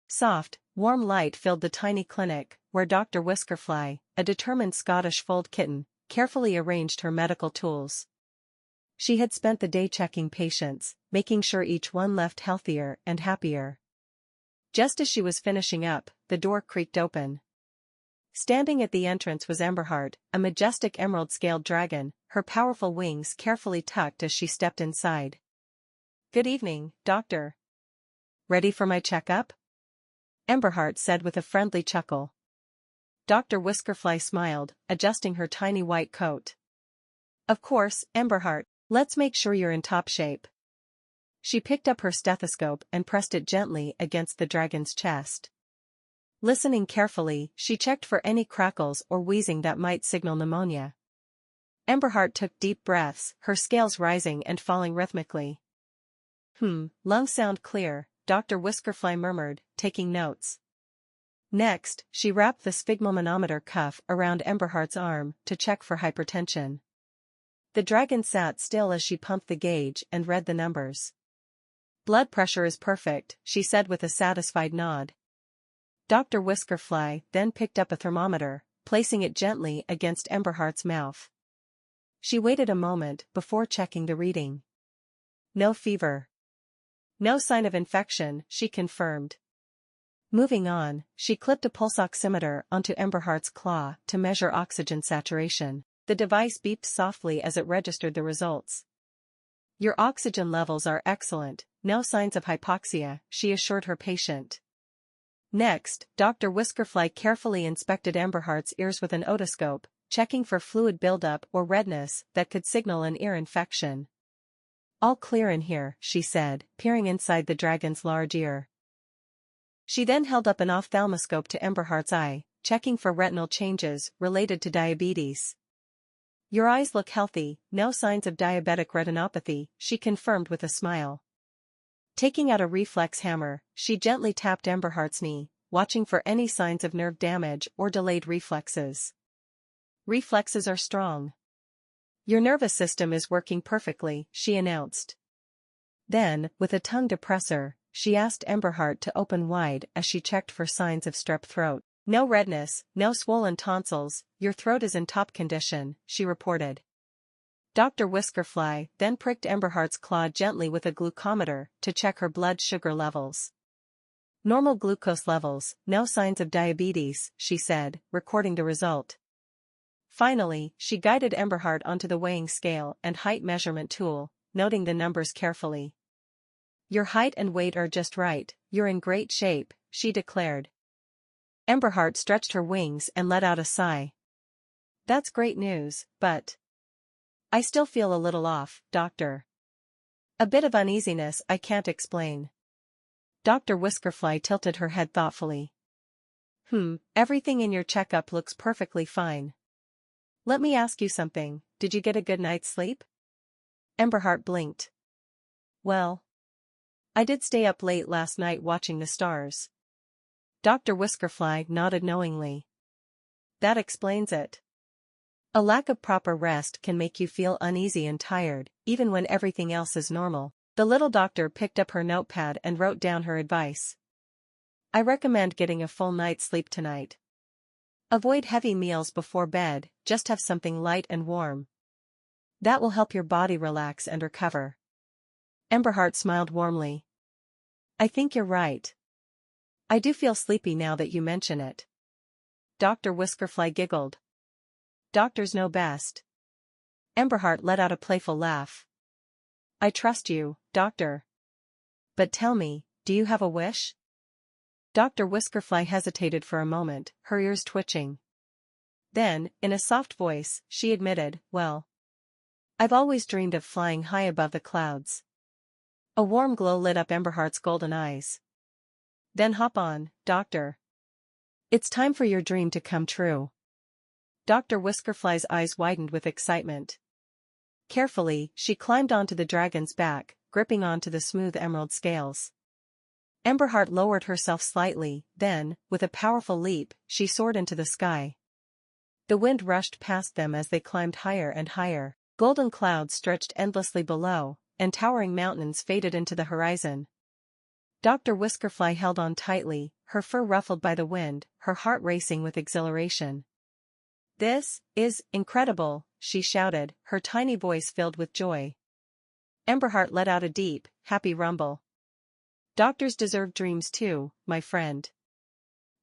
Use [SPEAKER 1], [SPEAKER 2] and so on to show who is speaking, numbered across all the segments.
[SPEAKER 1] Soft, warm light filled the tiny clinic, where Dr. Whiskerfly, a determined Scottish fold kitten, carefully arranged her medical tools. She had spent the day checking patients, making sure each one left healthier and happier. Just as she was finishing up, the door creaked open. Standing at the entrance was Emberheart, a majestic emerald-scaled dragon, her powerful wings carefully tucked as she stepped inside. "Good evening, Doctor. Ready for my checkup?" Emberheart said with a friendly chuckle. Dr. Whiskerfly smiled, adjusting her tiny white coat. "Of course, Emberheart, let's make sure you're in top shape." She picked up her stethoscope and pressed it gently against the dragon's chest. Listening carefully, she checked for any crackles or wheezing that might signal pneumonia. Emberheart took deep breaths, her scales rising and falling rhythmically. Lungs sound clear," Dr. Whiskerfly murmured, taking notes. Next, she wrapped the sphygmomanometer cuff around Emberheart's arm to check for hypertension. The dragon sat still as she pumped the gauge and read the numbers. "Blood pressure is perfect," she said with a satisfied nod. Dr. Whiskerfly then picked up a thermometer, placing it gently against Emberheart's mouth. She waited a moment before checking the reading. "No fever. No sign of infection," she confirmed. Moving on, she clipped a pulse oximeter onto Emberheart's claw to measure oxygen saturation. The device beeped softly as it registered the results. "Your oxygen levels are excellent, no signs of hypoxia," she assured her patient. Next, Dr. Whiskerfly carefully inspected Emberheart's ears with an otoscope, checking for fluid buildup or redness that could signal an ear infection. "All clear in here," she said, peering inside the dragon's large ear. She then held up an ophthalmoscope to Emberheart's eye, checking for retinal changes related to diabetes. "Your eyes look healthy, no signs of diabetic retinopathy," she confirmed with a smile. Taking out a reflex hammer, she gently tapped Emberheart's knee, watching for any signs of nerve damage or delayed reflexes. "Reflexes are strong. Your nervous system is working perfectly," she announced. Then, with a tongue depressor, she asked Emberheart to open wide as she checked for signs of strep throat. "No redness, no swollen tonsils, your throat is in top condition," she reported. Dr. Whiskerfly then pricked Emberheart's claw gently with a glucometer to check her blood sugar levels. "Normal glucose levels, no signs of diabetes," she said, recording the result. Finally, she guided Emberheart onto the weighing scale and height measurement tool, noting the numbers carefully. "Your height and weight are just right, you're in great shape," she declared. Emberheart stretched her wings and let out a sigh. "That's great news, but I still feel a little off, Doctor. A bit of uneasiness I can't explain." Dr. Whiskerfly tilted her head thoughtfully. Everything in your checkup looks perfectly fine. Let me ask you something, did you get a good night's sleep?" Emberheart blinked. "Well, I did stay up late last night watching the stars." Dr. Whiskerfly nodded knowingly. "That explains it. A lack of proper rest can make you feel uneasy and tired, even when everything else is normal." The little doctor picked up her notepad and wrote down her advice. "I recommend getting a full night's sleep tonight. Avoid heavy meals before bed, just have something light and warm. That will help your body relax and recover." Emberheart smiled warmly. "I think you're right. I do feel sleepy now that you mention it." Dr. Whiskerfly giggled. "Doctors know best." Emberheart let out a playful laugh. "I trust you, Doctor. But tell me, do you have a wish?" Dr. Whiskerfly hesitated for a moment, her ears twitching. Then, in a soft voice, she admitted, "Well, I've always dreamed of flying high above the clouds." A warm glow lit up Emberheart's golden eyes. "Then hop on, Doctor. It's time for your dream to come true." Dr. Whiskerfly's eyes widened with excitement. Carefully, she climbed onto the dragon's back, gripping onto the smooth emerald scales. Emberheart lowered herself slightly, then, with a powerful leap, she soared into the sky. The wind rushed past them as they climbed higher and higher. Golden clouds stretched endlessly below, and towering mountains faded into the horizon. Dr. Whiskerfly held on tightly, her fur ruffled by the wind, her heart racing with exhilaration. "This is incredible," she shouted, her tiny voice filled with joy. Emberheart let out a deep, happy rumble. "Doctors deserve dreams too, my friend."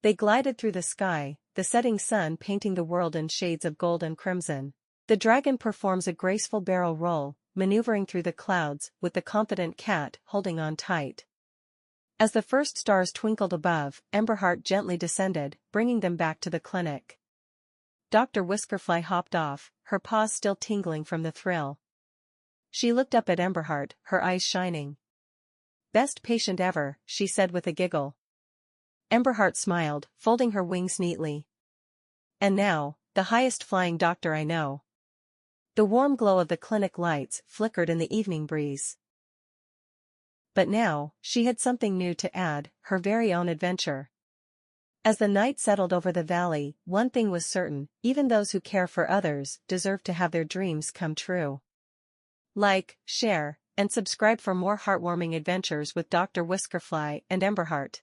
[SPEAKER 1] They glided through the sky, the setting sun painting the world in shades of gold and crimson. The dragon performs a graceful barrel roll, maneuvering through the clouds, with the confident cat holding on tight. As the first stars twinkled above, Emberheart gently descended, bringing them back to the clinic. Dr. Whiskerfly hopped off, her paws still tingling from the thrill. She looked up at Emberheart, her eyes shining. "Best patient ever," she said with a giggle. Emberheart smiled, folding her wings neatly. "And now, the highest flying doctor I know." The warm glow of the clinic lights flickered in the evening breeze. But now, she had something new to add, her very own adventure. As the night settled over the valley, one thing was certain: even those who care for others deserve to have their dreams come true. Like, share, and subscribe for more heartwarming adventures with Dr. Whiskerfly and Emberheart.